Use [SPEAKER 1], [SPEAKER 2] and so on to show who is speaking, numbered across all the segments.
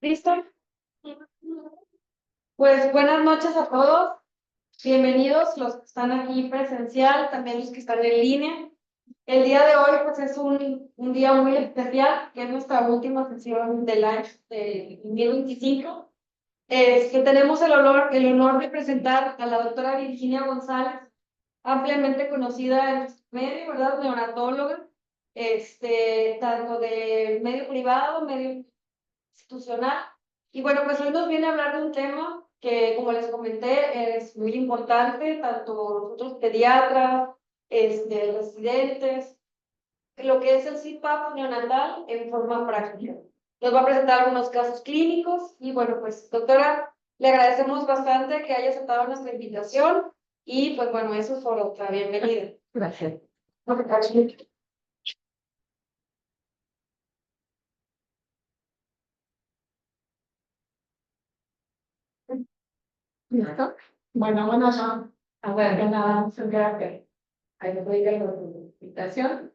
[SPEAKER 1] ¿Listo? Pues buenas noches a todos. Bienvenidos los que están aquí presencial, también los que están en línea. El día de hoy pues es un día muy especial, que es nuestra última sesión del año de 2025. Que tenemos el honor de presentar a la doctora Virginia González, ampliamente conocida en nuestro medio, ¿verdad? Neonatóloga, tanto de medio privado, medio institucional. Y bueno, pues hoy nos viene a hablar de un tema que, como les comenté, es muy importante, tanto nosotros pediatras, residentes, lo que es el CPAP neonatal en forma práctica. Nos va a presentar algunos casos clínicos y bueno, pues doctora, le agradecemos bastante que haya aceptado nuestra invitación y pues bueno, eso es por otra. Bienvenida.
[SPEAKER 2] Gracias. ¿Listo? Bueno, no. A ver, que nada, muchas gracias. Ahí les doy la invitación.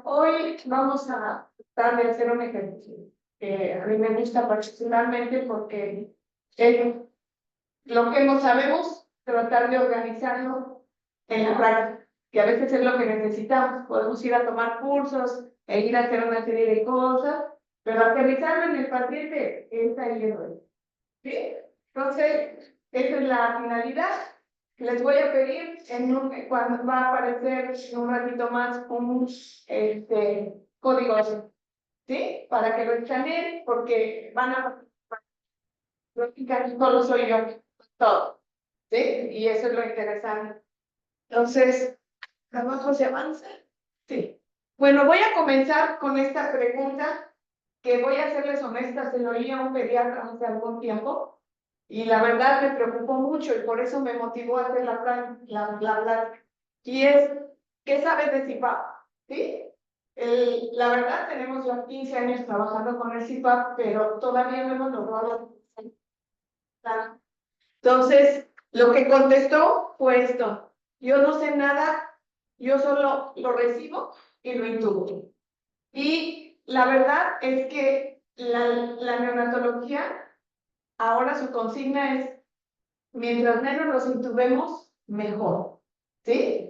[SPEAKER 2] Hoy vamos a tratar de hacer un ejercicio que a mí me gusta particularmente porque es lo que no sabemos, tratar de organizarlo en la práctica, que a veces es lo que necesitamos. Podemos ir a tomar cursos e ir a hacer una serie de cosas, pero aterrizarlo en el paciente es ahí el rollo. ¿Sí? Entonces, esa es la finalidad. Les voy a pedir, cuando va a aparecer en un ratito más un código, ¿sí? Para que lo escaneen, porque van a practicar, solo soy yo, todo, ¿sí? Y eso es lo interesante. Entonces, ¿abajo se avanza? Sí. Bueno, voy a comenzar con esta pregunta, que voy a serles honesta, se lo oí a un pediatra hace algún tiempo, y la verdad me preocupó mucho y por eso me motivó a hacer la plática. Y es, ¿qué sabes de CPAP? ¿Sí? La verdad, tenemos ya 15 años trabajando con el CPAP, pero todavía no hemos logrado. Entonces, lo que contestó fue esto: yo no sé nada, yo solo lo recibo y lo intubo. Y la verdad es que la neonatología, ahora su consigna es: mientras menos los intubemos, mejor, ¿sí?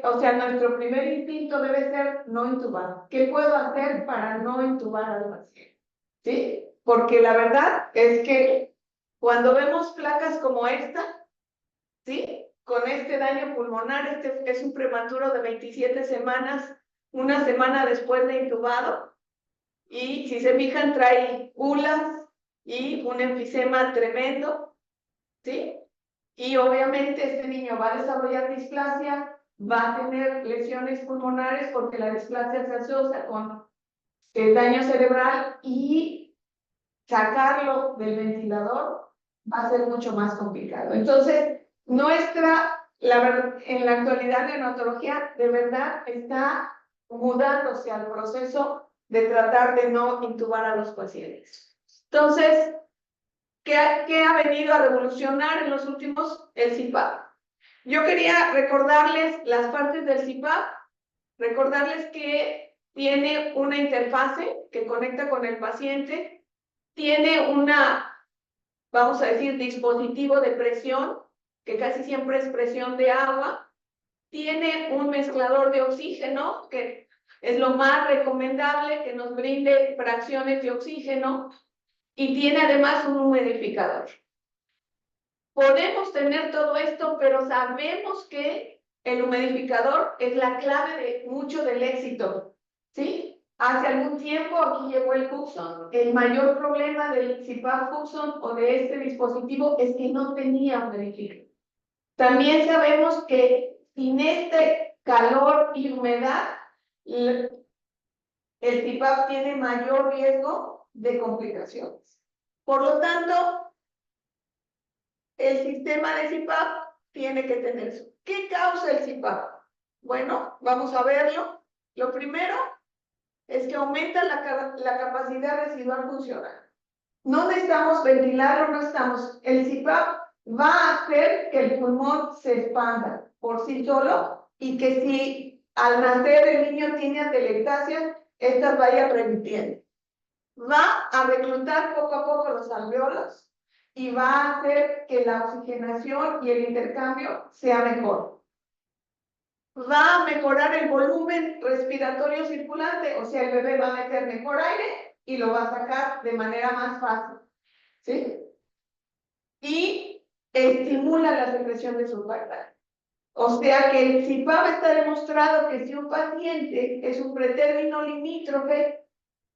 [SPEAKER 2] O sea, nuestro primer instinto debe ser no intubar. ¿Qué puedo hacer para no intubar al paciente? ¿Sí? Porque la verdad es que cuando vemos placas como esta, ¿sí? Con este daño pulmonar, este es un prematuro de 27 semanas, una semana después de intubado, y si se fijan trae ulas y un enfisema tremendo, ¿sí? Y obviamente este niño va a desarrollar displasia, va a tener lesiones pulmonares porque la displasia se asocia con el daño cerebral, y sacarlo del ventilador va a ser mucho más complicado. Entonces, en la actualidad de neonatología de verdad está mudándose al proceso de tratar de no intubar a los pacientes. Entonces, ¿qué ha venido a revolucionar en los últimos? El CPAP. Yo quería recordarles las partes del CPAP, recordarles que tiene una interfase que conecta con el paciente, tiene vamos a decir, dispositivo de presión, que casi siempre es presión de agua, tiene un mezclador de oxígeno, que es lo más recomendable, que nos brinde fracciones de oxígeno, y tiene además un humidificador. Podemos tener todo esto, pero sabemos que el humidificador es la clave de mucho del éxito, ¿sí? Hace algún tiempo aquí llegó el Cookson. El mayor problema del CPAP Cookson o de este dispositivo es que no tenía humidificador. También sabemos que sin este calor y humedad, el CPAP tiene mayor riesgo de complicaciones. Por lo tanto, el sistema de CPAP tiene que tener eso. ¿Qué causa el CPAP? Bueno, vamos a verlo. Lo primero es que aumenta la capacidad residual funcional. No necesitamos ventilarlo, no necesitamos. El CPAP va a hacer que el pulmón se expanda por sí solo, y que si al nacer el niño tiene atelectasias, estas vayan remitiendo. va a reclutar poco a poco los alveolos y va a hacer que la oxigenación y el intercambio sea mejor. Va a mejorar el volumen respiratorio circulante, o sea, el bebé va a meter mejor aire y lo va a sacar de manera más fácil, ¿sí? Y estimula la secreción de surfactante. O sea que el CIPAP está demostrado que si un paciente es un pretérmino limítrofe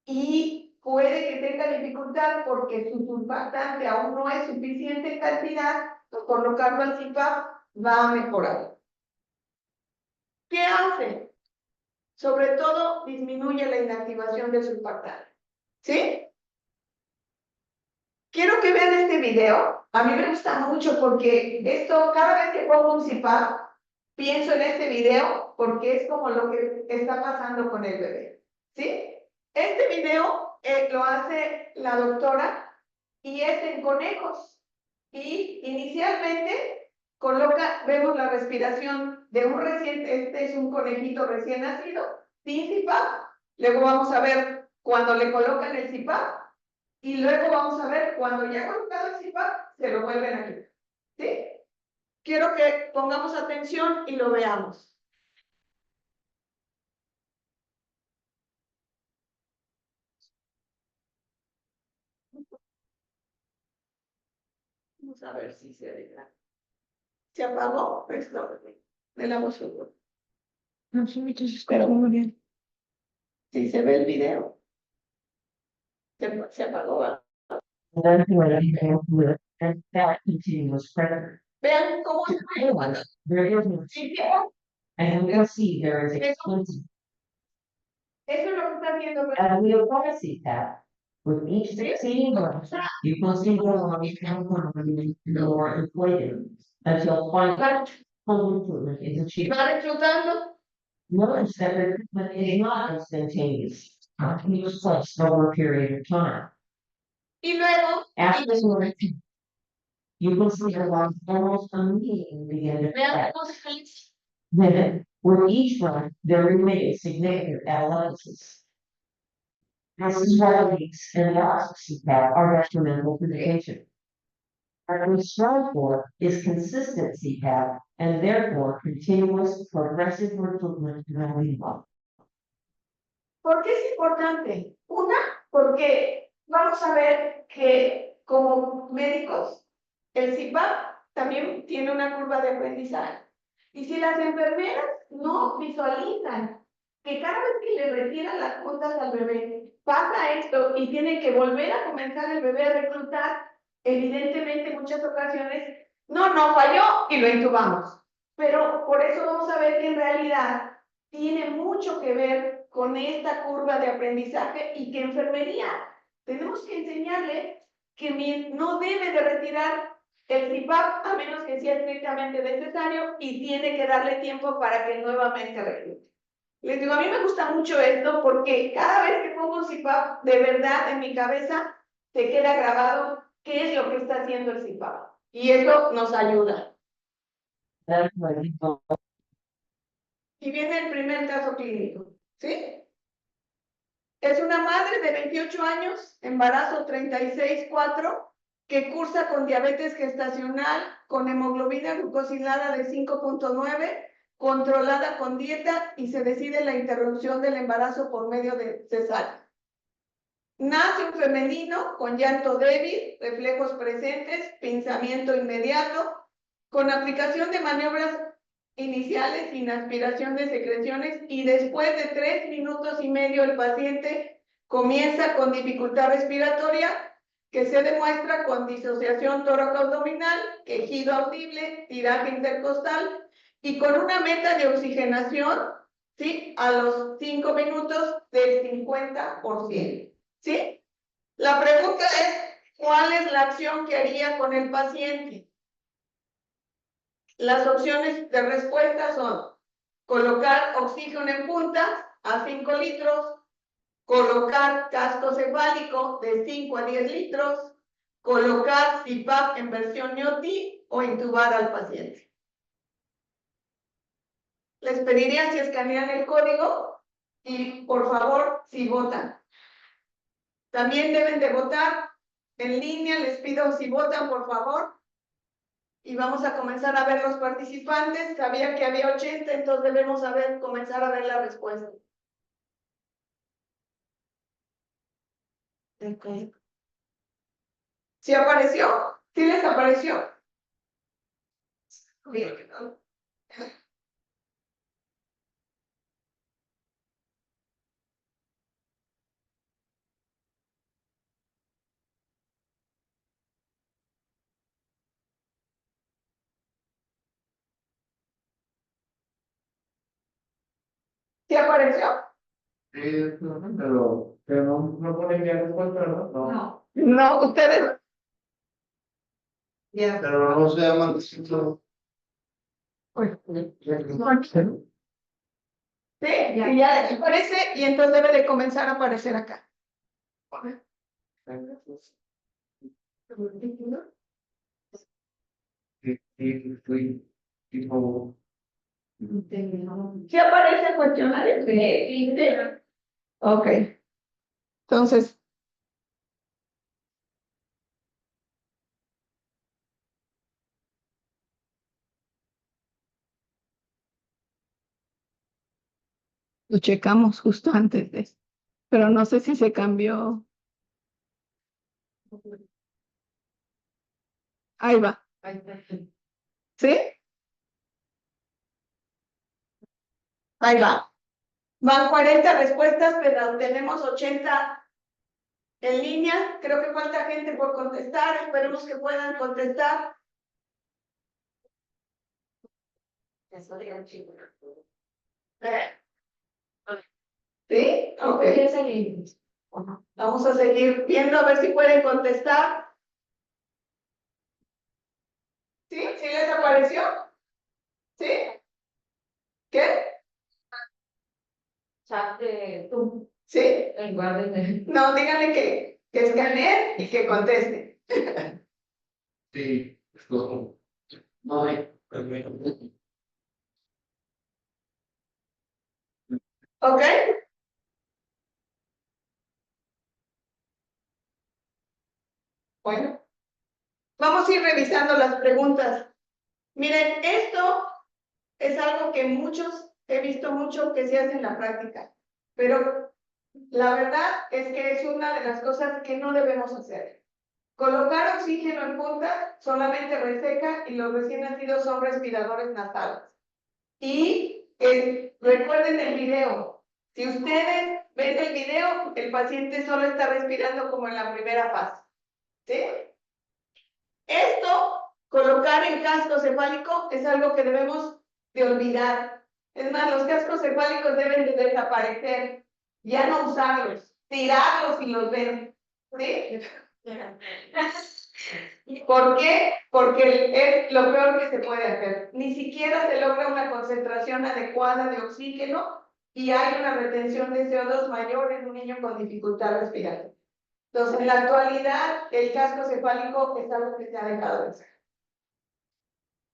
[SPEAKER 2] y puede que tenga dificultad porque su surfactante aún no es suficiente en cantidad, pues colocarlo al CIPAP va a mejorar. ¿Qué hace? Sobre todo disminuye la inactivación del surfactante. ¿Sí? Quiero que vean este video. A mí me gusta mucho porque esto, cada vez que pongo un CIPAP, pienso en este video porque es como lo que está pasando con el bebé. ¿Sí? Este video lo hace la doctora y es en conejos. Y inicialmente vemos la respiración de un este es un conejito recién nacido, sin CIPAP. Luego vamos a ver cuando le colocan el CIPAP y luego vamos a ver cuando ya colocado el CIPAP, se lo vuelven a quitar. ¿Sí? Quiero que pongamos atención y lo veamos. Vamos a ver si se deja. ¿Se apagó? Esto de la voz.
[SPEAKER 1] No, sí, me
[SPEAKER 2] Pero
[SPEAKER 1] muy bien.
[SPEAKER 2] si se ve el video, se apagó. ¿Verdad?
[SPEAKER 3] And that continuous pressure.
[SPEAKER 2] Vean cómo se
[SPEAKER 3] There is no,
[SPEAKER 2] sí,
[SPEAKER 3] and we'll see there is expensive,
[SPEAKER 2] eso es lo que está haciendo.
[SPEAKER 3] and we'll want to see that. With each succeeding breath, you will see the lung become more inflated until finally full improvement is achieved.
[SPEAKER 2] Va reclutando.
[SPEAKER 3] Notice that the treatment is not instantaneous. Continuous place over a period of time.
[SPEAKER 2] Y luego,
[SPEAKER 3] After this work, you will see the lungs almost immediately begin to
[SPEAKER 2] vean
[SPEAKER 3] contract.
[SPEAKER 2] cómo se calienta.
[SPEAKER 3] Then, with each one, there remains significant atelectasis. This is why leaks and the oxygen CPAP are detrimental to the patient. What we strive for is consistent CPAP and therefore continuous progressive improvement in well-being.
[SPEAKER 2] ¿Por qué es importante? Una, porque vamos a ver que como médicos, el CIPAP también tiene una curva de aprendizaje. Y si las enfermeras no visualizan que cada vez que le retiran las puntas al bebé, pasa esto y tiene que volver a comenzar el bebé a reclutar, evidentemente en muchas ocasiones, no falló y lo intubamos. Pero por eso vamos a ver que en realidad tiene mucho que ver con esta curva de aprendizaje y que enfermería tenemos que enseñarle que no debe de retirar el CIPAP a menos que sea estrictamente necesario y tiene que darle tiempo para que nuevamente reclute. Les digo, a mí me gusta mucho esto porque cada vez que pongo un CIPAP, de verdad en mi cabeza se queda grabado qué es lo que está haciendo el CIPAP y eso nos ayuda. Y viene el primer caso clínico, ¿sí? Es una madre de 28 años, embarazo 36,4, que cursa con diabetes gestacional, con hemoglobina glucosilada de 5,9, controlada con dieta y se decide la interrupción del embarazo por medio de cesárea. Nace un femenino con llanto débil, reflejos presentes, pinzamiento inmediato, con aplicación de maniobras iniciales sin aspiración de secreciones y después de 3 minutos y medio el paciente comienza con dificultad respiratoria que se demuestra con disociación tóraco-abdominal, quejido audible, tiraje intercostal y con una meta de oxigenación, ¿sí?, a los 5 minutos del 50%. ¿Sí? La pregunta es, ¿cuál es la acción que haría con el paciente? Las opciones de respuesta son colocar oxígeno en punta a 5 litros, colocar casco cefálico de 5 a 10 litros, colocar CIPAP en versión NIOTI o intubar al paciente. Les pediría si escanean el código y por favor si votan. También deben de votar en línea, les pido si votan, por favor. Y vamos a comenzar a ver los participantes. Sabía que había 80, entonces debemos comenzar a ver la respuesta. Okay. ¿Sí apareció? ¿Sí les apareció? Bien. ¿Sí apareció?
[SPEAKER 4] Sí, pero no ponen bien respuesta, ¿no? No.
[SPEAKER 2] No, ustedes.
[SPEAKER 4] Pero no se llaman distinto.
[SPEAKER 2] Sí, y ya aparece y entonces debe de comenzar a aparecer acá.
[SPEAKER 4] Tipo,
[SPEAKER 2] ¿Sí aparece el cuestionario? Sí. Ok. Entonces, lo checamos justo antes de, pero no sé si se cambió. Ahí va. ¿Sí? Ahí va. Van 40 respuestas, pero tenemos 80 en línea. Creo que falta gente por contestar. Esperemos que puedan contestar. ¿Sí? Ok. Vamos a seguir viendo a ver si pueden contestar. ¿Sí? ¿Sí les apareció? ¿Sí? ¿Qué?
[SPEAKER 1] Chat de tú,
[SPEAKER 2] ¿Sí?
[SPEAKER 1] en lugar de...
[SPEAKER 2] No, díganle que escaneen y que conteste.
[SPEAKER 4] sí, no hay.
[SPEAKER 2] ¿Ok? Bueno, vamos a ir revisando las preguntas. Miren, esto es algo que he visto mucho que se hace en la práctica, pero la verdad es que es una de las cosas que no debemos hacer. Colocar oxígeno en punta solamente reseca y los recién nacidos son respiradores nasales. Y recuerden el video. Si ustedes ven el video, el paciente solo está respirando como en la primera fase. ¿Sí? Esto, colocar el casco cefálico, es algo que debemos de olvidar. Es más, los cascos cefálicos deben de desaparecer, ya no usarlos, tirarlos si los ven. ¿Sí? ¿Por qué? Porque es lo peor que se puede hacer. Ni siquiera se logra una concentración adecuada de oxígeno y hay una retención de CO2 mayor en un niño con dificultad respiratoria. Entonces, en la actualidad, el casco cefálico es algo que se ha dejado de hacer.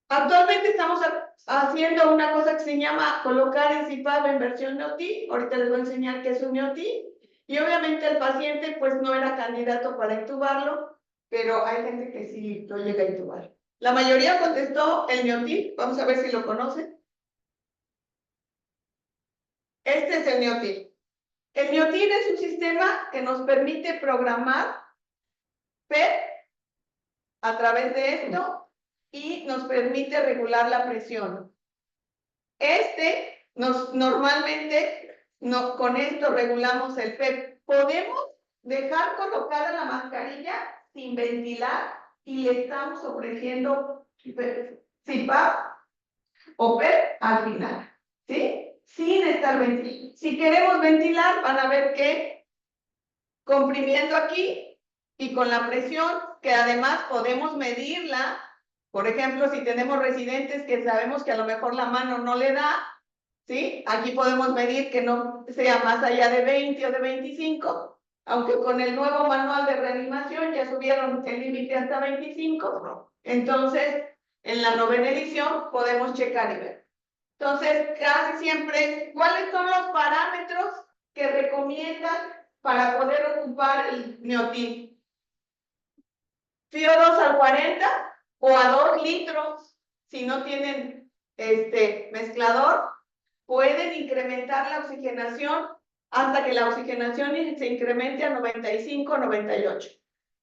[SPEAKER 2] Actualmente estamos haciendo una cosa que se llama colocar en CPAP en versión NEOTI. Ahorita les voy a enseñar qué es un NEOTI. Y obviamente el paciente pues no era candidato para intubarlo, pero hay gente que sí lo llega a intubar. La mayoría contestó el NEOTI. Vamos a ver si lo conocen. Este es el NEOTI. El NEOTI es un sistema que nos permite programar PET a través de esto y nos permite regular la presión. Normalmente con esto regulamos el PEP. Podemos dejar colocada la mascarilla sin ventilar y le estamos ofreciendo CPAP o PEP al final, ¿sí? Sin estar ventilando. Si queremos ventilar, van a ver que comprimiendo aquí y con la presión, que además podemos medirla. Por ejemplo, si tenemos residentes que sabemos que a lo mejor la mano no le da, ¿sí? Aquí podemos medir que no sea más allá de 20 o de 25, aunque con el nuevo manual de reanimación ya subieron el límite hasta 25. Entonces, en la 9ª edición podemos checar y ver. Entonces, casi siempre, ¿cuáles son los parámetros que recomiendan para poder ocupar el neotip. FiO2 al 40 o a 2 litros, si no tienen mezclador, pueden incrementar la oxigenación hasta que la oxigenación se incremente a 95, 98.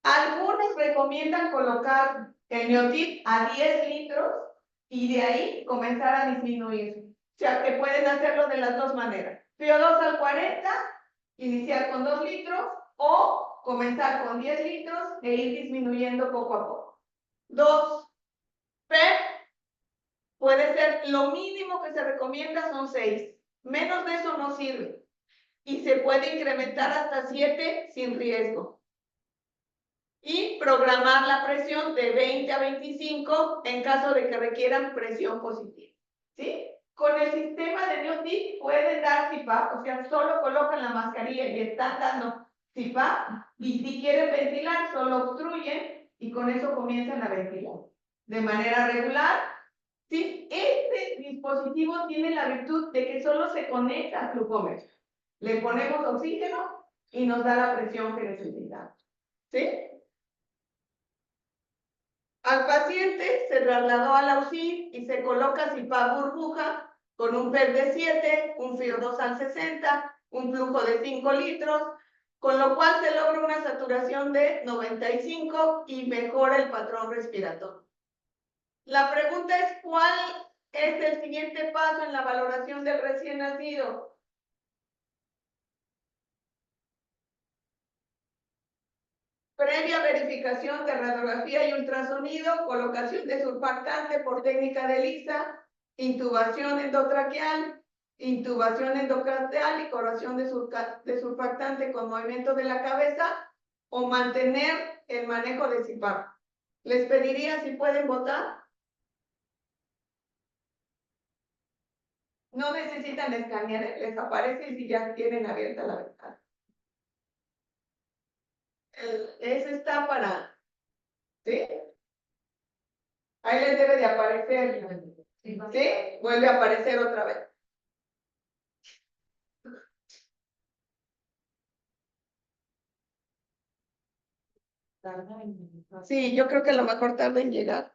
[SPEAKER 2] Algunos recomiendan colocar el neotip a 10 litros y de ahí comenzar a disminuir. O sea, que pueden hacerlo de las dos maneras. FiO2 al 40, iniciar con 2 litros o comenzar con 10 litros e ir disminuyendo poco a poco. 2. PEP puede ser lo mínimo que se recomienda son 6. Menos de eso no sirve. Y se puede incrementar hasta 7 sin riesgo. Y programar la presión de 20 a 25 en caso de que requieran presión positiva. ¿Sí? Con el sistema de neotip pueden dar CPAP, o sea, solo colocan la mascarilla y están dando CPAP, y si quieren ventilar, solo obstruyen y con eso comienzan a ventilar. De manera regular, ¿sí? Este dispositivo tiene la virtud de que solo se conecta al flujómetro. Le ponemos oxígeno y nos da la presión que necesitamos. ¿Sí? Al paciente se trasladó a la UCI y se coloca CPAP burbuja con un PEP de 7, un FiO2 al 60, un flujo de 5 litros, con lo cual se logra una saturación de 95 y mejora el patrón respiratorio. La pregunta es, ¿cuál es el siguiente paso en la valoración del recién nacido? Previa verificación de radiografía y ultrasonido, colocación de surfactante por técnica de Lisa, intubación endotraqueal, intubación endotraqueal y colocación de surfactante con movimiento de la cabeza o mantener el manejo de CPAP. Les pediría si pueden votar. No necesitan escanear, les aparece si ya tienen abierta la ventana. Ese está para, ¿sí? Ahí les debe de aparecer, ¿sí? Vuelve a aparecer otra vez. Sí, yo creo que a lo mejor tarda en llegar.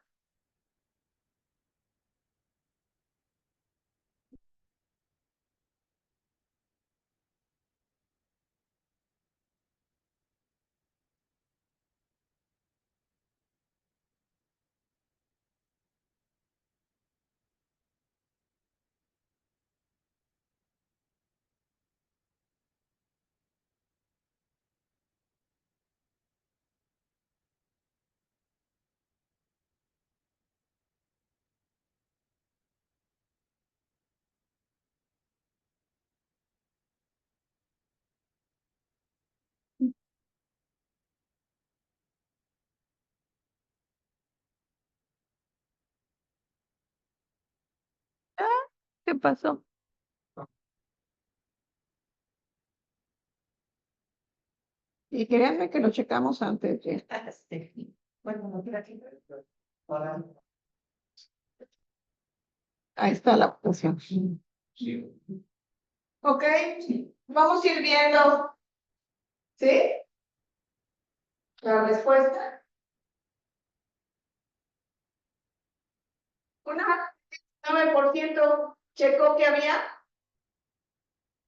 [SPEAKER 2] ¿Qué pasó? Y créanme que lo checamos antes.
[SPEAKER 3] Bueno,
[SPEAKER 2] Ahí está la opción.
[SPEAKER 4] Sí.
[SPEAKER 2] Ok, vamos a ir viendo. ¿Sí? La respuesta. Una 9% checó que había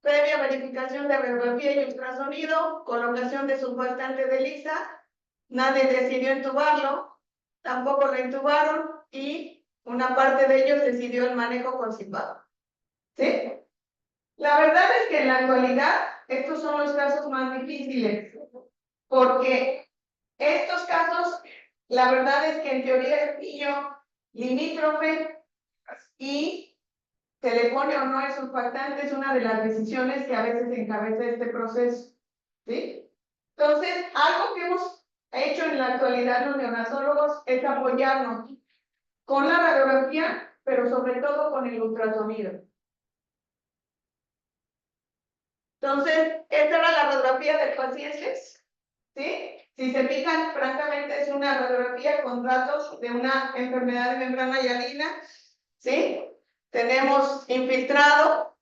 [SPEAKER 2] previa verificación de radiografía y ultrasonido, colocación de surfactante de Lisa, nadie decidió intubarlo, tampoco lo intubaron y una parte de ellos decidió el manejo con CPAP. ¿Sí? La verdad es que en la actualidad estos son los casos más difíciles, porque estos casos, la verdad es que en teoría el niño limítrofe y se le pone o no el surfactante es una de las decisiones que a veces encabeza este proceso. ¿Sí? Entonces, algo que hemos hecho en la actualidad los neonatólogos es apoyarnos con la radiografía, pero sobre todo con el ultrasonido. Entonces, esta era la radiografía del paciente. ¿Sí? Si se fijan, francamente es una radiografía con datos de una enfermedad de membrana hialina. ¿Sí? Tenemos infiltrado,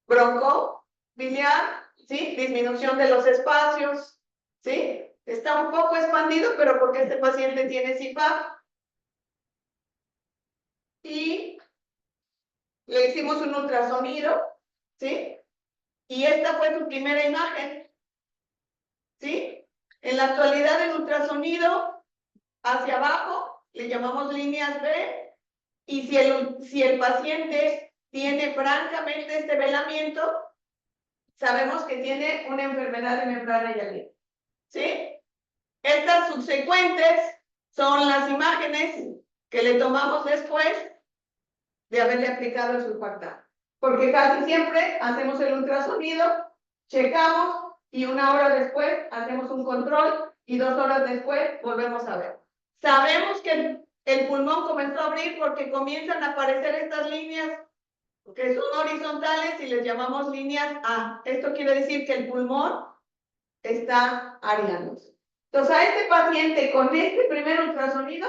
[SPEAKER 2] bronco, biliar, ¿sí? Disminución de los espacios, ¿sí? Está un poco expandido, pero porque este paciente tiene CPAP. Y le hicimos un ultrasonido, ¿sí? Y esta fue su primera imagen, ¿sí? En la actualidad el ultrasonido hacia abajo le llamamos líneas B, y si el paciente tiene francamente este velamiento, sabemos que tiene una enfermedad de membrana hialina, ¿sí? Estas subsecuentes son las imágenes que le tomamos después de haberle aplicado el surfactante, porque casi siempre hacemos el ultrasonido, checamos y una hora después hacemos un control y 2 horas después volvemos a ver. Sabemos que el pulmón comenzó a abrir porque comienzan a aparecer estas líneas que son horizontales y les llamamos líneas A. Esto quiere decir que el pulmón está areándose. Entonces, a este paciente con este primer ultrasonido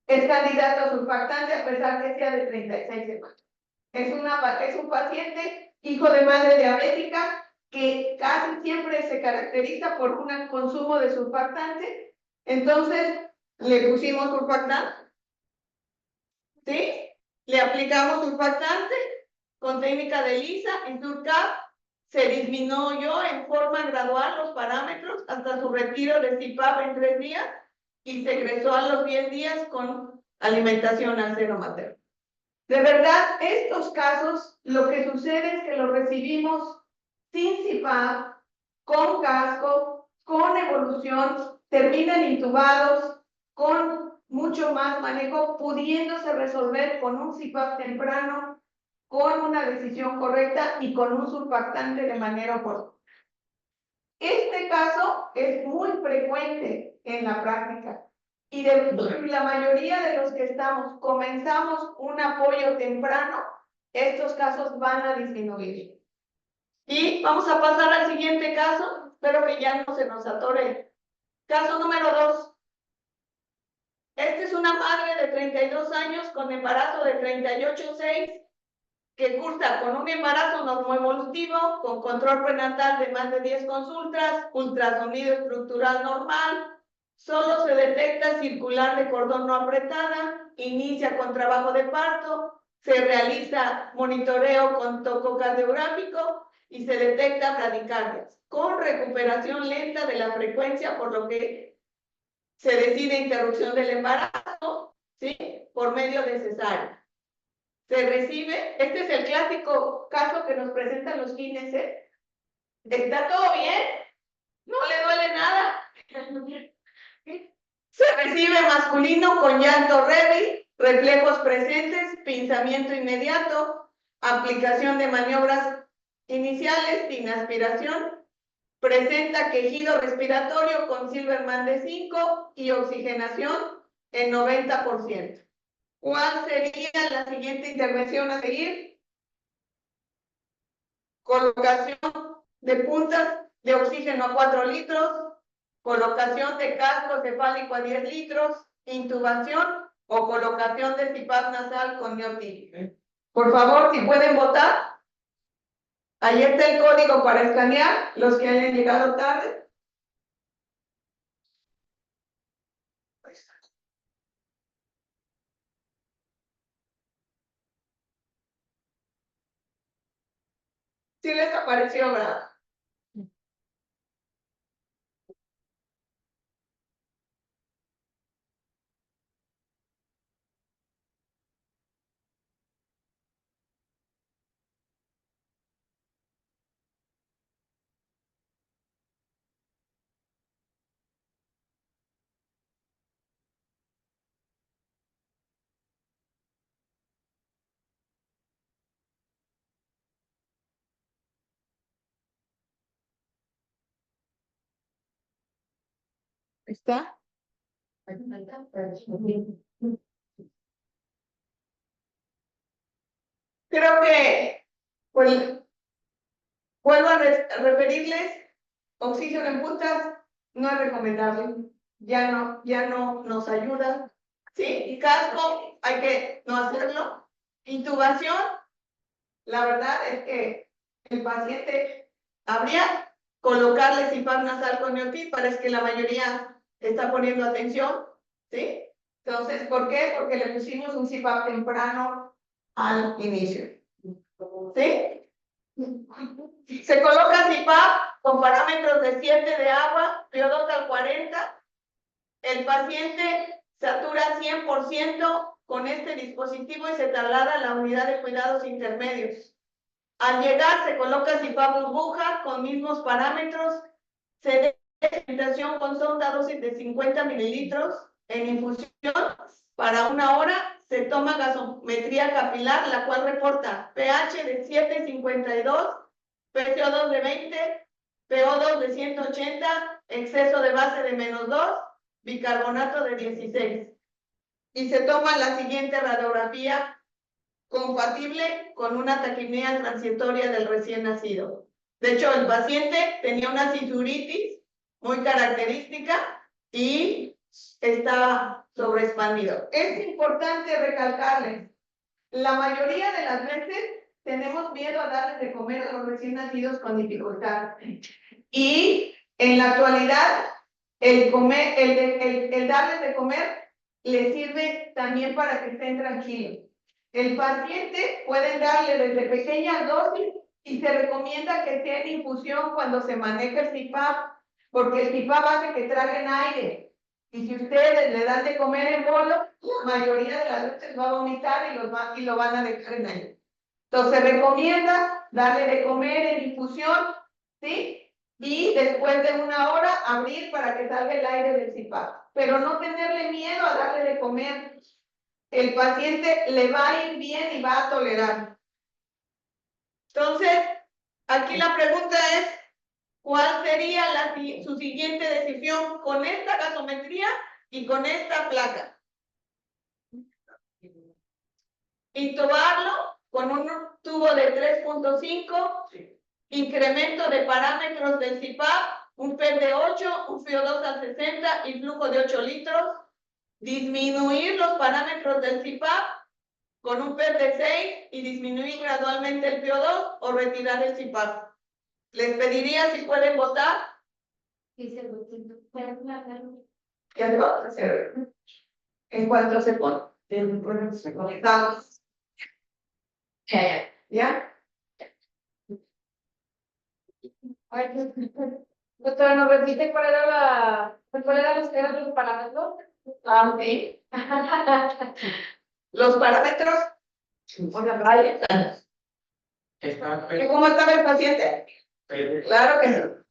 [SPEAKER 2] es candidato a surfactante a pesar que sea de 36 semanas. Es un paciente hijo de madre diabética que casi siempre se caracteriza por un consumo de surfactante. Entonces, le pusimos surfactante, ¿sí? Le aplicamos surfactante con técnica de ELISA en Surcap. Se disminuyó en forma gradual los parámetros hasta su retiro de CPAP en 3 días y se egresó a los 10 días con alimentación al seno materno. De verdad, estos casos, lo que sucede es que los recibimos sin CPAP, con casco, con evolución, terminan intubados, con mucho más manejo, pudiéndose resolver con un CPAP temprano, con una decisión correcta y con un surfactante de manera oportuna. Este caso es muy frecuente en la práctica y la mayoría de los que comenzamos un apoyo temprano, estos casos van a disminuir. Y vamos a pasar al siguiente caso, espero que ya no se nos atore. Caso número 2. Esta es una madre de 32 años con embarazo de 38,6 que cursa con un embarazo normoevolutivo, con control prenatal de más de 10 consultas, ultrasonido estructural normal, solo se detecta circular de cordón no apretada, inicia con trabajo de parto, se realiza monitoreo con tococardiográfico y se detecta bradicardias, con recuperación lenta de la frecuencia, por lo que se decide interrupción del embarazo, ¿sí? Por medio de cesárea. Se recibe, este es el clásico caso que nos presentan los kines, ¿eh? ¿Está todo bien? ¿No le duele nada? Se recibe masculino con llanto ready, reflejos presentes, pinzamiento inmediato, aplicación de maniobras iniciales sin aspiración, presenta quejido respiratorio con Silverman de 5 y oxigenación en 90%. ¿Cuál sería la siguiente intervención a seguir? Colocación de puntas de oxígeno a 4 litros, colocación de casco cefálico a 10 litros, intubación o colocación de CPAP nasal con miotín. Por favor, si pueden votar. Ahí está el código para escanear los que hayan llegado tarde. Sí les apareció, ¿verdad? ¿Está? Creo que, pues, vuelvo a referirles, oxígeno en puntas no es recomendable, ya no nos ayuda, ¿sí? Y casco, hay que no hacerlo. Intubación, la verdad es que el paciente habría colocarle CPAP nasal con Neotip, parece que la mayoría está poniendo atención, ¿sí? Entonces, ¿por qué? Porque le pusimos un CPAP temprano al inicio, ¿sí? Se coloca CPAP con parámetros de 7 de agua, PO2 al 40. El paciente satura 100% con este dispositivo y se traslada a la unidad de cuidados intermedios. Al llegar se coloca CPAP burbuja con mismos parámetros. Se dé presentación con sonda dosis de 50 mililitros en infusión para 1 hora. Se toma gasometría capilar, la cual reporta pH de 7.52, PCO2 de 20, PO2 de 180, exceso de base de -2, bicarbonato de 16. Y se toma la siguiente radiografía compatible con una taquipnea transitoria del recién nacido. De hecho, el paciente tenía una cisuritis muy característica y estaba sobreexpandido. Es importante recalcarles, la mayoría de las veces tenemos miedo a darles de comer a los recién nacidos con dificultad. Y en la actualidad, el darles de comer les sirve también para que estén tranquilos. El paciente puede darle desde pequeñas dosis y se recomienda que sea en infusión cuando se maneja el CPAP, porque el CPAP hace que traguen aire. Y si ustedes le dan de comer en bolo, la mayoría de las veces va a vomitar y lo van a dejar en aire. Entonces se recomienda darle de comer en infusión, ¿sí? Y después de 1 hora abrir para que salga el aire del CPAP. Pero no tenerle miedo a darle de comer. El paciente le va a ir bien y va a tolerar. Entonces, aquí la pregunta es, ¿cuál sería su siguiente decisión con esta gasometría y con esta placa? Intubarlo con un tubo de 3.5, incremento de parámetros del CPAP, un PET de 8, un FiO2 al 60 y flujo de 8 litros, disminuir los parámetros del CPAP con un PET de 6 y disminuir gradualmente el PO2 o retirar el CPAP. Les pediría si pueden votar. ¿Qué vamos a hacer? En cuanto se pone. Se conectamos. ¿Ya?
[SPEAKER 1] Doctora, ¿nos repite cuál eran los que eran los parámetros?
[SPEAKER 2] Ah, sí. Los parámetros. ¿Cómo estaba el paciente? Claro que no.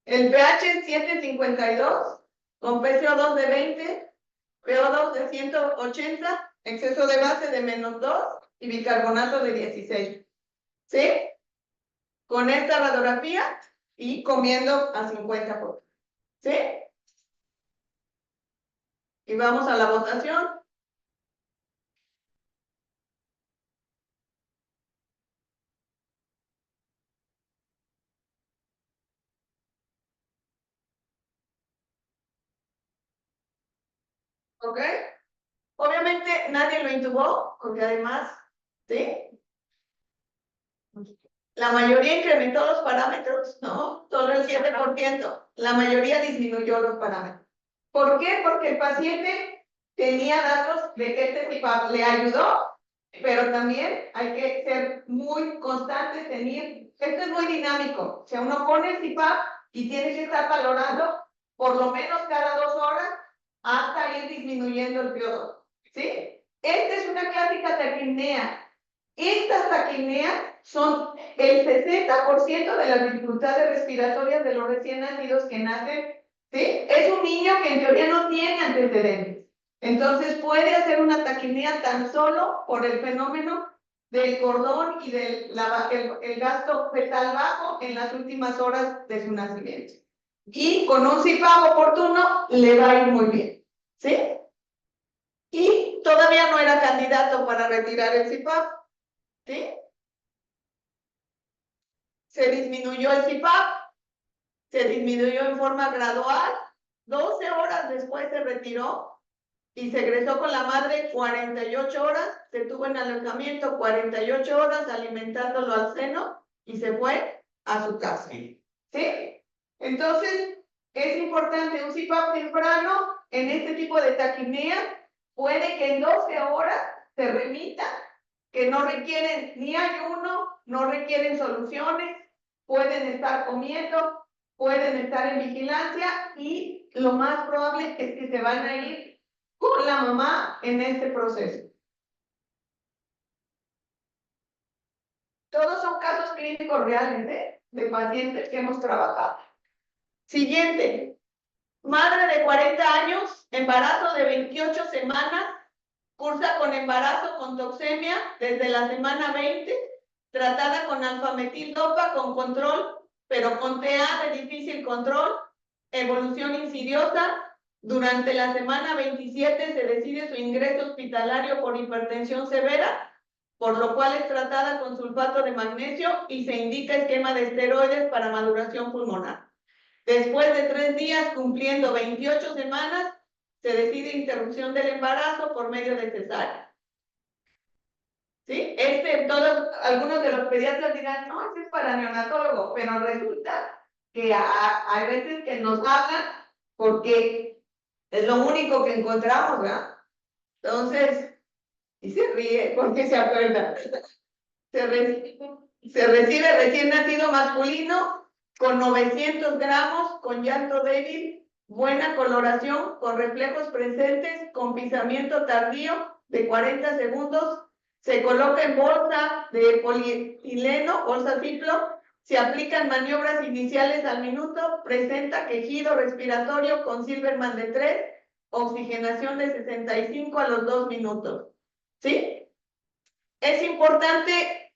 [SPEAKER 2] El pH es 7.52, con PCO2 de 20, PO2 de 180, exceso de base de -2 y bicarbonato de 16. ¿Sí? Con esta radiografía y comiendo a 50%. ¿Sí? Y vamos a la votación. ¿Ok? Obviamente nadie lo intubó, porque además, ¿sí? La mayoría incrementó los parámetros, ¿no? Solo el 7%. La mayoría disminuyó los parámetros. ¿Por qué? Porque el paciente tenía datos de que este CPAP le ayudó, pero también hay que ser muy constantes en ir. Esto es muy dinámico. O sea, uno pone el CPAP y tiene que estar valorando por lo menos cada 2 horas hasta ir disminuyendo el PO2. ¿Sí? Esta es una clásica taquipnea. Estas taquipneas son el 60% de las dificultades respiratorias de los recién nacidos que nacen. ¿Sí? Es un niño que en teoría no tiene antecedentes. Entonces puede hacer una taquipnea tan solo por el fenómeno del cordón y del el gasto fetal bajo en las últimas horas de su nacimiento. Y con un CPAP oportuno le va a ir muy bien. ¿Sí? Y todavía no era candidato para retirar el CPAP. ¿Sí? Se disminuyó el CPAP, se disminuyó en forma gradual, 12 horas después se retiró y se egresó con la madre 48 horas, se tuvo en alojamiento 48 horas alimentándolo al seno y se fue a su casa. ¿Sí? Entonces, es importante un CPAP temprano en este tipo de taquipnea. Puede que en 12 horas se remita, que no requieren ni ayuno, no requieren soluciones, pueden estar comiendo, pueden estar en vigilancia y lo más probable es que se van a ir con la mamá en este proceso. Todos son casos clínicos reales, de pacientes que hemos trabajado. Siguiente, madre de 40 años, embarazo de 28 semanas, cursa con embarazo con toxemia desde la semana 20, tratada con alfametil-dopa con control, pero con TA de difícil control, evolución insidiosa. Durante la semana 27 se decide su ingreso hospitalario por hipertensión severa, por lo cual es tratada con sulfato de magnesio y se indica esquema de esteroides para maduración pulmonar. Después de 3 días, cumpliendo 28 semanas, se decide interrupción del embarazo por medio de cesárea. ¿Sí? Algunos de los pediatras dirán, no, ese es para neonatólogo, pero resulta que hay veces que nos hablan porque es lo único que encontramos, ¿verdad? Entonces, y se ríe porque se acuerda. Se recibe recién nacido masculino con 900 gramos, con llanto débil, buena coloración, con reflejos presentes, con pisamiento tardío de 40 segundos, se coloca en bolsa de polietileno, bolsa ciclo, se aplican maniobras iniciales al minuto, presenta quejido respiratorio con Silverman de 3, oxigenación de 65 a los 2 minutos. ¿Sí? Es importante,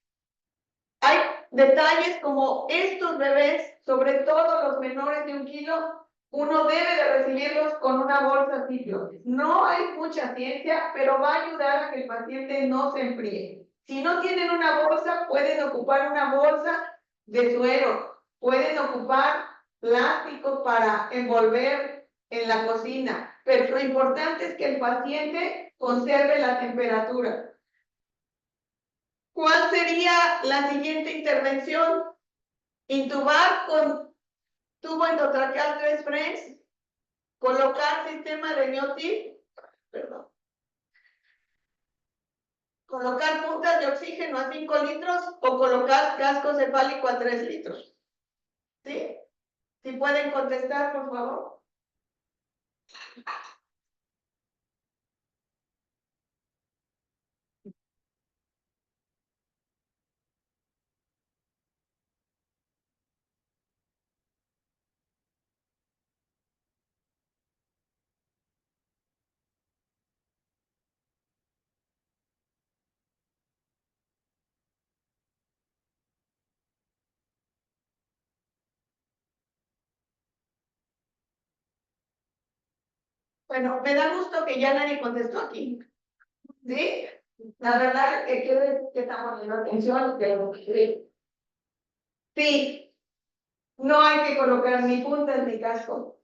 [SPEAKER 2] hay detalles como estos bebés, sobre todo los menores de 1 kilo, uno debe de recibirlos con una bolsa ciclo. No hay mucha ciencia, pero va a ayudar a que el paciente no se enfríe. Si no tienen una bolsa, pueden ocupar una bolsa de suero, pueden ocupar plásticos para envolver en la cocina, pero lo importante es que el paciente conserve la temperatura. ¿Cuál sería la siguiente intervención? Intubar con tubo endotraqueal 3 French, colocar sistema de Neotip, colocar puntas de oxígeno a 5 litros o colocar casco cefálico a 3 litros. ¿Sí? Si pueden contestar, por favor. Bueno, me da gusto que ya nadie contestó aquí. ¿Sí? La verdad es que quiero decir que estamos poniendo atención de lo que sí, no hay que colocar ni puntas ni casco.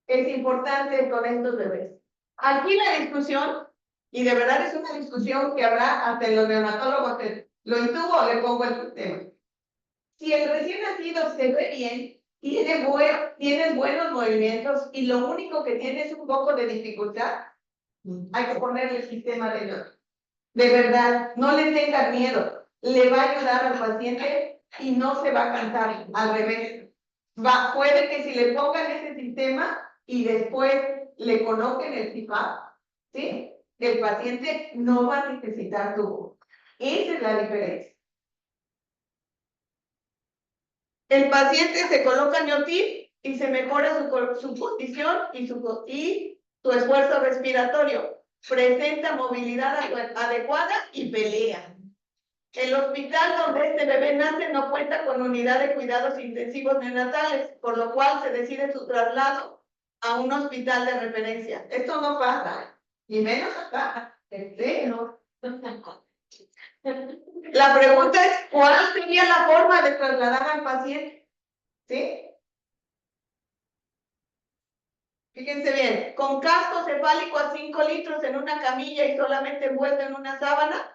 [SPEAKER 2] Es importante con estos bebés. Aquí la discusión, y de verdad es una discusión que habrá hasta en los neonatólogos, lo intubo o le pongo el sistema. Si el recién nacido se ve bien, tiene buenos movimientos y lo único que tiene es un poco de dificultad, hay que ponerle el sistema de yoga. De verdad, no le tengan miedo, le va a ayudar al paciente y no se va a cansar, al revés. Puede que si le pongan ese sistema y después le coloquen el CPAP, ¿sí? El paciente no va a necesitar tubo. Esa es la diferencia. El paciente se coloca Neotip y se mejora su condición y su esfuerzo respiratorio. Presenta movilidad adecuada y pelea. El hospital donde este bebé nace no cuenta con unidad de cuidados intensivos neonatales, por lo cual se decide su traslado a un hospital de referencia. Esto no pasa, y menos acá. No. La pregunta es, ¿cuál sería la forma de trasladar al paciente? ¿Sí? Fíjense bien, con casco cefálico a 5 litros en una camilla y solamente envuelto en una sábana,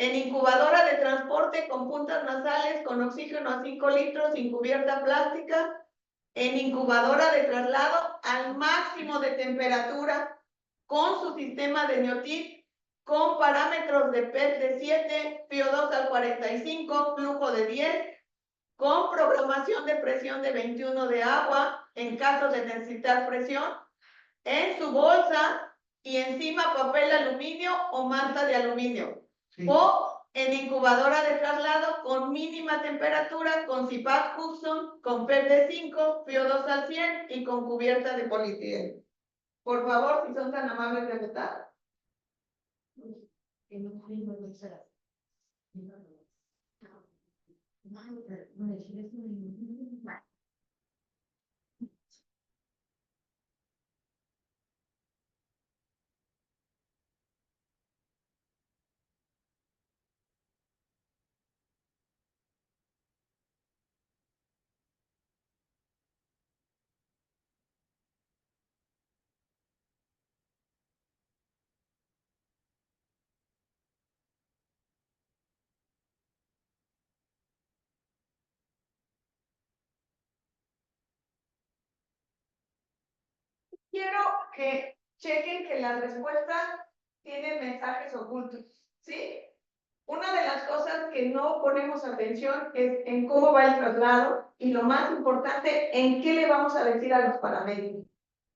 [SPEAKER 2] En incubadora de transporte con puntas nasales, con oxígeno a 5 litros, sin cubierta plástica. En incubadora de traslado al máximo de temperatura, con su sistema de NEOTIP, con parámetros de PET de 7, PO2 al 45, flujo de 10, con programación de presión de 21 de agua en caso de necesitar presión, en su bolsa y encima papel aluminio o manta de aluminio. Sí. O en incubadora de traslado con mínima temperatura, con CIPAP Hudson, con PET de 5, PO2 al 100 y con cubierta de polietileno. Por favor, si son tan amables de votar. Quiero que chequen que las respuestas tienen mensajes ocultos, ¿sí? Una de las cosas que no ponemos atención es en cómo va el traslado y lo más importante, en qué le vamos a decir a los paramédicos,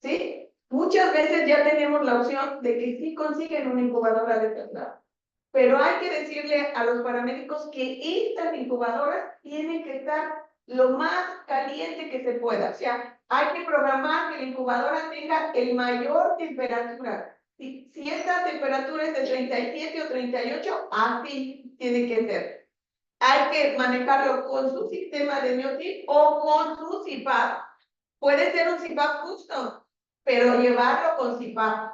[SPEAKER 2] ¿sí? Muchas veces ya tenemos la opción de que sí consiguen una incubadora de traslado, pero hay que decirle a los paramédicos que estas incubadoras tienen que estar lo más caliente que se pueda. O sea, hay que programar que la incubadora tenga el mayor temperatura. Si esta temperatura es de 37 o 38, así tiene que ser. Hay que manejarlo con su sistema de NEOTIP o con su CIPAP. Puede ser un CIPAP custom, pero llevarlo con CIPAP.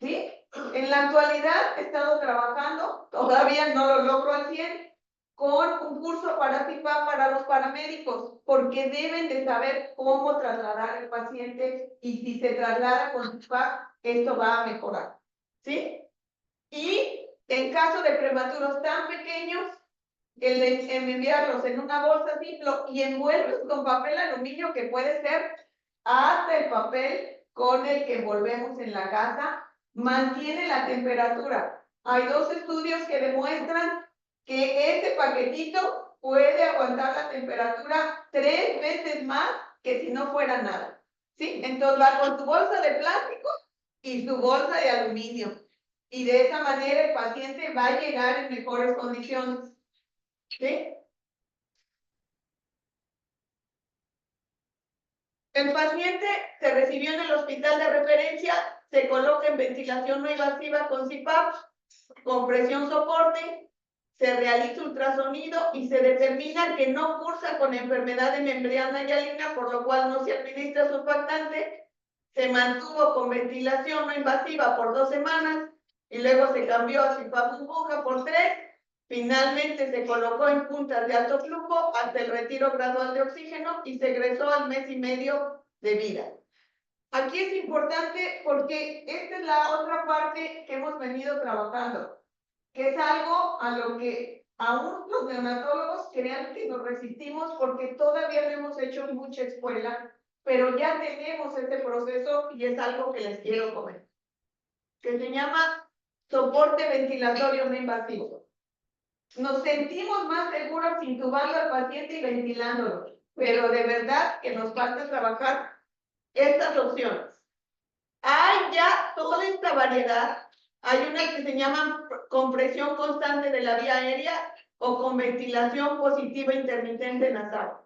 [SPEAKER 2] ¿Sí? En la actualidad he estado trabajando, todavía no lo logro al 100, con un curso para CIPAP para los paramédicos, porque deben de saber cómo trasladar al paciente y si se traslada con CIPAP, esto va a mejorar. ¿Sí? Y en caso de prematuros tan pequeños, el de enviarlos en una bolsa Ziploc y envueltos con papel aluminio, que puede ser hasta el papel con el que envolvemos en la casa, mantiene la temperatura. Hay 2 estudios que demuestran que este paquetito puede aguantar la temperatura 3 veces más que si no fuera nada. ¿Sí? Entonces va con su bolsa de plástico y su bolsa de aluminio. Y de esa manera el paciente va a llegar en mejores condiciones. ¿Sí? El paciente se recibió en el hospital de referencia, se coloca en ventilación no invasiva con CIPAP, con presión soporte, se realiza ultrasonido y se determina que no cursa con enfermedad de membrana hialina, por lo cual no se administra surfactante, se mantuvo con ventilación no invasiva por 2 semanas y luego se cambió a CIPAP burbuja por 3. Finalmente se colocó en puntas de alto flujo hasta el retiro gradual de oxígeno y se egresó al mes y medio de vida. Aquí es importante porque esta es la otra parte que hemos venido trabajando, que es algo a lo que aún los neonatólogos crean que nos resistimos porque todavía no hemos hecho mucha escuela, pero ya tenemos este proceso y es algo que les quiero comentar, que se llama soporte ventilatorio no invasivo. Nos sentimos más seguros intubando al paciente y ventilándolo, pero de verdad que nos falta trabajar estas opciones. Hay ya toda esta variedad. Hay unas que se llaman compresión constante de la vía aérea o con ventilación positiva intermitente nasal.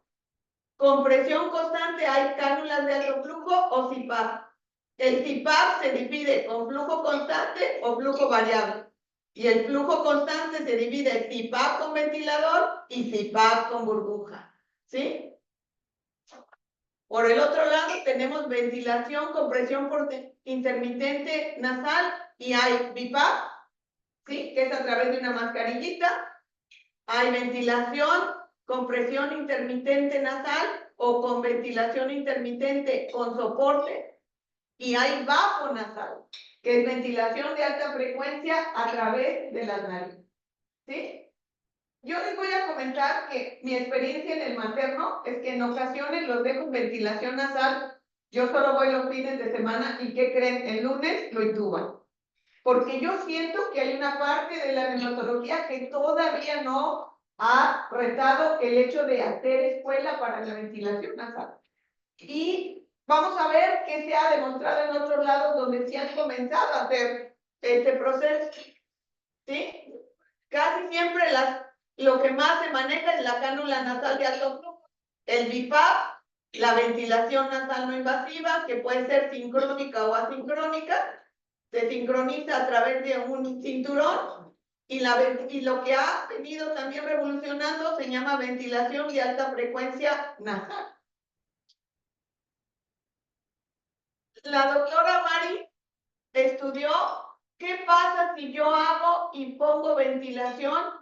[SPEAKER 2] Compresión constante, hay cánulas de alto flujo o CIPAP. El CIPAP se divide con flujo constante o flujo variable. Y el flujo constante se divide en CIPAP con ventilador y CIPAP con burbuja. ¿Sí? Por el otro lado tenemos ventilación con presión intermitente nasal y hay BiPAP, ¿sí? Que es a través de una mascarillita. Hay ventilación con presión intermitente nasal o con ventilación intermitente con soporte. Y hay bajo nasal, que es ventilación de alta frecuencia a través de las narices. ¿sí? Yo les voy a comentar que mi experiencia en el materno es que en ocasiones los dejo en ventilación nasal. Yo solo voy los fines de semana y ¿qué creen? El lunes lo intuban. Porque yo siento que hay una parte de la neonatología que todavía no ha retado el hecho de hacer escuela para la ventilación nasal. Y vamos a ver qué se ha demostrado en otros lados donde sí han comenzado a hacer este proceso. ¿Sí? Casi siempre lo que más se maneja es la cánula nasal de alto flujo, el BiPAP, la ventilación nasal no invasiva, que puede ser sincrónica o asincrónica, se sincroniza a través de un cinturón, y lo que ha venido también revolucionando se llama ventilación de alta frecuencia nasal. La doctora Mari estudió qué pasa si yo hago y pongo ventilación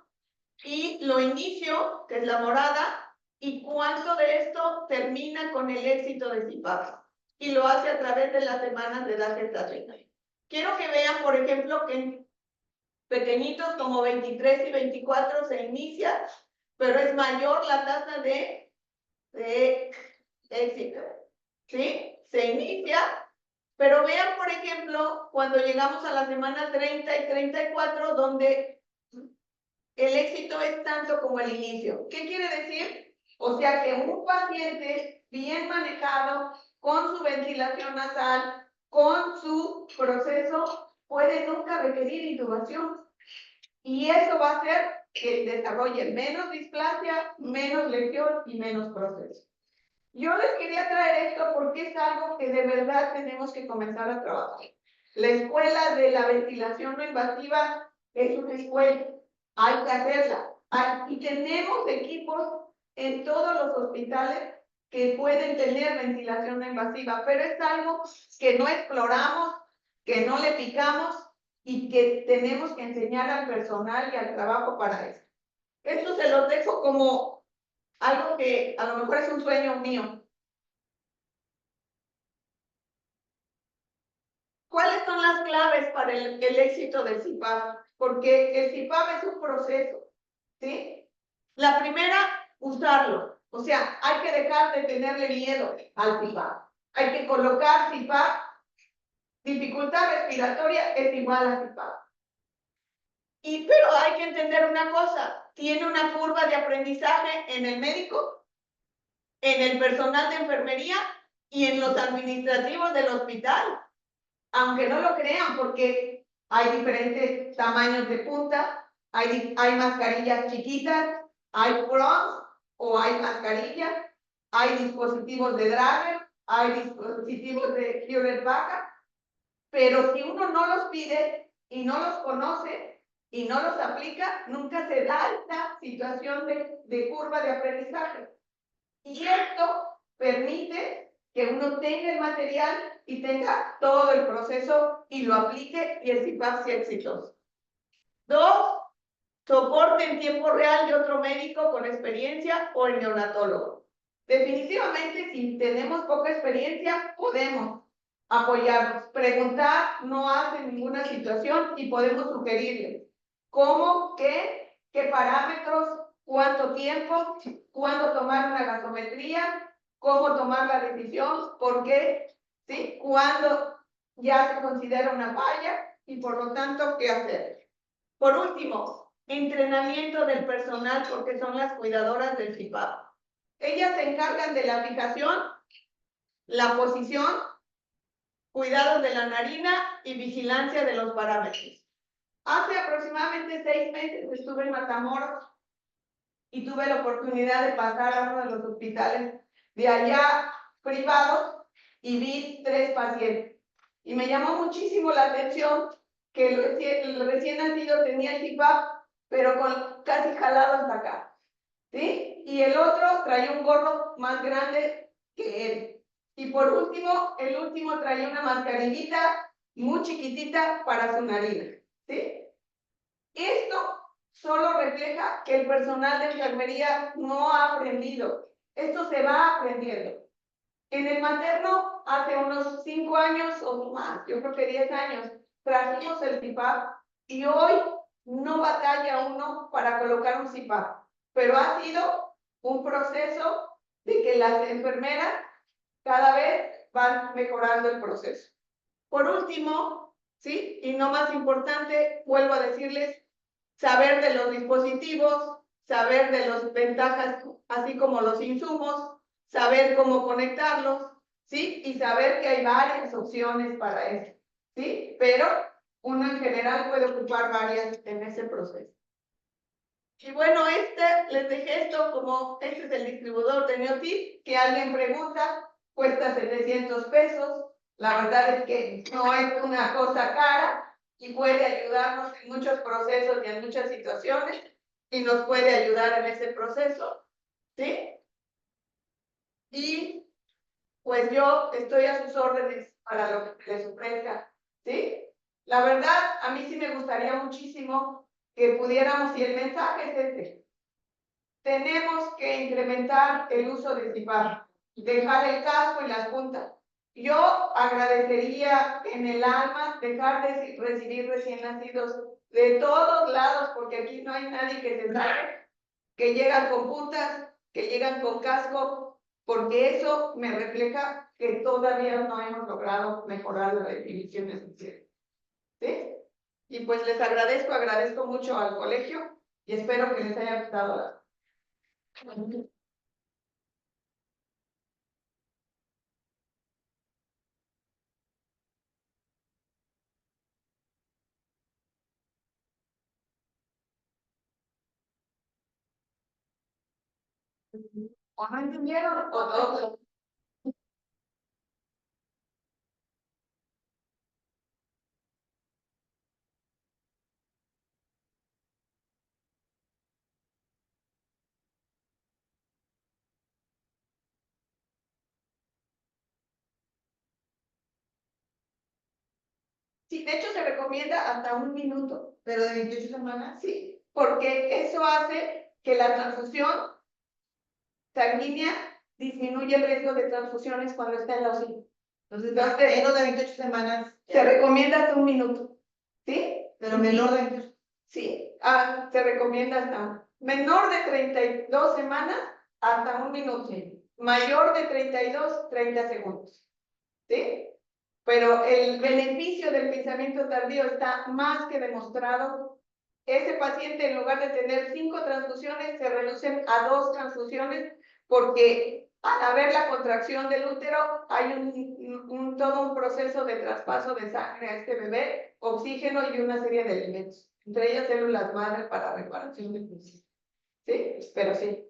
[SPEAKER 2] y lo inicio, que es la morada, y cuánto de esto termina con el éxito de CPAP. Y lo hace a través de las semanas de edad gestacional. Quiero que vean, por ejemplo, que en pequeñitos como 23 y 24 se inicia, pero es mayor la tasa de éxito. ¿Sí? Se inicia, pero vean, por ejemplo, cuando llegamos a la semana 30 y 34, donde el éxito es tanto como el inicio. ¿Qué quiere decir? O sea que un paciente bien manejado, con su ventilación nasal, con su proceso, puede nunca requerir intubación. Y eso va a hacer que desarrolle menos displasia, menos lesión y menos proceso. Yo les quería traer esto porque es algo que de verdad tenemos que comenzar a trabajar. La escuela de la ventilación no invasiva es una escuela. Hay que hacerla. Y tenemos equipos en todos los hospitales que pueden tener ventilación no invasiva, pero es algo que no exploramos, que no le picamos y que tenemos que enseñar al personal y al trabajo para eso. Esto se los dejo como algo que a lo mejor es un sueño mío. ¿Cuáles son las claves para el éxito del CPAP? Porque el CPAP es un proceso, ¿sí? La primera, usarlo. O sea, hay que dejar de tenerle miedo al CPAP. Hay que colocar CPAP. Dificultad respiratoria es igual a CPAP. Pero hay que entender una cosa. Tiene una curva de aprendizaje en el médico, en el personal de enfermería y en los administrativos del hospital. Aunque no lo crean, porque hay diferentes tamaños de punta, hay mascarillas chiquitas, hay fronts o hay mascarillas, hay dispositivos de Drager, hay dispositivos de Hewlett Packard, pero si uno no los pide y no los conoce y no los aplica, nunca se da esta situación de curva de aprendizaje. Y esto permite que uno tenga el material y tenga todo el proceso y lo aplique y el CPAP sea exitoso. 2, soporte en tiempo real de otro médico con experiencia o el neonatólogo. Definitivamente, si tenemos poca experiencia, podemos apoyarnos. Preguntar no hace ninguna situación y podemos sugerirles cómo, qué parámetros, cuánto tiempo, cuándo tomar una gasometría, cómo tomar la decisión, por qué, ¿sí? Cuándo ya se considera una falla y por lo tanto, ¿qué hacer? Por último, entrenamiento del personal porque son las cuidadoras del CPAP. Ellas se encargan de la fijación, la posición, cuidado de la narina y vigilancia de los parámetros. Hace aproximadamente 6 meses estuve en Matamoros y tuve la oportunidad de pasar a uno de los hospitales de allá privados y vi 3 pacientes. Y me llamó muchísimo la atención que el recién nacido tenía el CPAP, pero casi jalado hasta acá, ¿sí? Y el otro traía un gorro más grande que él. Y por último, el último traía una mascarillita muy chiquitita para su nariz, ¿sí? Esto solo refleja que el personal de enfermería no ha aprendido. Esto se va aprendiendo. En el materno, hace unos 5 años o más, yo creo que 10 años, trajimos el CPAP y hoy no batalla uno para colocar un CPAP, pero ha sido un proceso de que las enfermeras cada vez van mejorando el proceso. Por último, ¿sí? Y no más importante, vuelvo a decirles, saber de los dispositivos, saber de las ventajas, así como los insumos, saber cómo conectarlos, ¿sí? Y saber que hay varias opciones para eso, ¿sí? Pero uno en general puede ocupar varias en ese proceso. Y bueno, les dejé esto como, este es el distribuidor de Neotip, que alguien pregunta, cuesta 700 pesos. La verdad es que no es una cosa cara y puede ayudarnos en muchos procesos y en muchas situaciones y nos puede ayudar en ese proceso, ¿sí? Y pues yo estoy a sus órdenes para lo que les ofrezca, ¿sí? La verdad, a mí sí me gustaría muchísimo que pudiéramos, y el mensaje es este, tenemos que incrementar el uso de CPAP, dejar el casco y las puntas. Yo agradecería en el alma dejar de recibir recién nacidos de todos lados, porque aquí no hay nadie que se salve, que llegan con puntas, que llegan con casco, porque eso me refleja que todavía no hemos logrado mejorar la definición esencial. ¿Sí? Y pues les agradezco mucho al colegio y espero que les haya gustado. ¿O no entendieron? ¿O no? Sí, de hecho se recomienda hasta 1 minuto.
[SPEAKER 5] Pero de 28 semanas.
[SPEAKER 2] Sí, porque eso hace que la transfusión sanguínea disminuye el riesgo de transfusiones cuando está en la UCI.
[SPEAKER 5] Entonces,
[SPEAKER 2] Entonces,
[SPEAKER 5] menos de 28 semanas.
[SPEAKER 2] Se recomienda hasta 1 minuto. ¿Sí?
[SPEAKER 5] Pero menor de 28.
[SPEAKER 2] Sí, se recomienda hasta menor de 32 semanas hasta 1 minuto. Mayor de 32, 30 segundos. ¿Sí? Pero el beneficio del pensamiento tardío está más que demostrado. Ese paciente, en lugar de tener 5 transfusiones, se reducen a 2 transfusiones, porque al haber la contracción del útero, hay todo un proceso de traspaso de sangre a este bebé, oxígeno y una serie de elementos, entre ellas células madre para reparación de función. ¿Sí? Pero sí.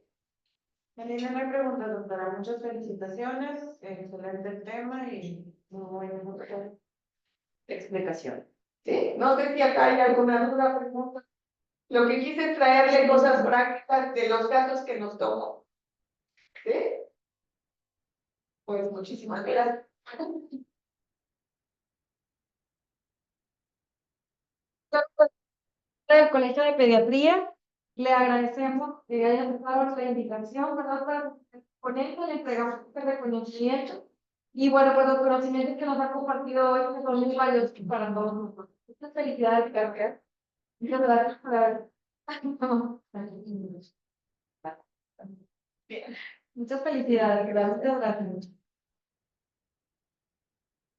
[SPEAKER 5] Marina, no hay preguntas, doctora. Muchas felicitaciones. Excelente tema y muy buena explicación.
[SPEAKER 2] Sí, no sé si acá hay alguna duda, pregunta. Lo que quise es traerle cosas prácticas de los casos que nos tocó. ¿Sí? Pues muchísimas gracias.
[SPEAKER 1] Del Colegio de Pediatría, le agradecemos que haya aceptado la invitación, ¿verdad? Para con esto le entregamos este reconocimiento. Y bueno, pues los conocimientos que nos ha compartido hoy pues, son muy valiosos para todos nosotros. Muchas felicidades, gracias. Muchas gracias por haber. Muchas felicidades, gracias.